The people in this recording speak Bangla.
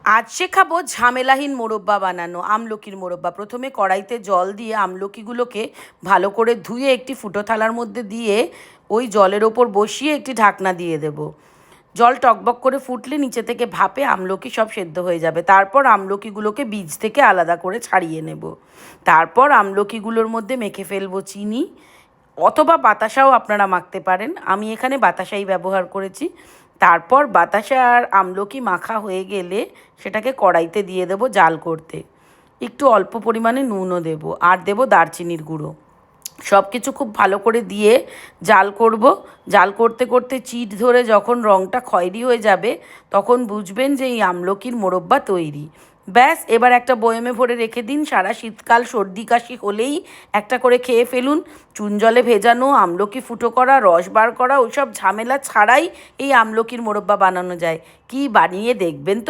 আজ শেখাবো ঝামেলাহীন মোরব্বা বানানো, আমলকির মোরব্বা। প্রথমে কড়াইতে জল দিয়ে আমলকিগুলোকে ভালো করে ধুয়ে একটি ফুটো থালার মধ্যে দিয়ে ওই জলের ওপর বসিয়ে একটি ঢাকনা দিয়ে দেব। জল টকবক করে ফুটলে নিচে থেকে ভাপে আমলকি সব সেদ্ধ হয়ে যাবে। তারপর আমলকিগুলোকে বীজ থেকে আলাদা করে ছাড়িয়ে নেব। তারপর আমলকিগুলোর মধ্যে মেখে ফেলবো চিনি, অথবা বাতাসাও আপনারা মাখতে পারেন। আমি এখানে বাতাসাই ব্যবহার করেছি। তারপর বাতাসা আর আমলকি মাখা হয়ে গেলে সেটাকে কড়াইতে দিয়ে দেবো জাল করতে। একটু অল্প পরিমাণে নুনও দেবো, আর দেবো দারচিনির গুঁড়ো। সব কিছু খুব ভালো করে দিয়ে জাল করব। জাল করতে করতে চিট ধরে যখন রঙটা খয়েরি হয়ে যাবে, তখন বুঝবেন যে এই আমলকির মোরব্বা তৈরি। ব্যাস, এবার একটা বয়মে ভরে রেখে দিন। সারা শীতকাল সর্দি কাশি হলেই একটা করে খেয়ে ফেলুন। চুন জলে ভেজানো আমলকি ফুটো করা, রস বার করা, ওইসব ঝামেলা ছাড়াই এই আমলকির মোরব্বা বানানো যায়। কি বানিয়ে দেখবেন তো।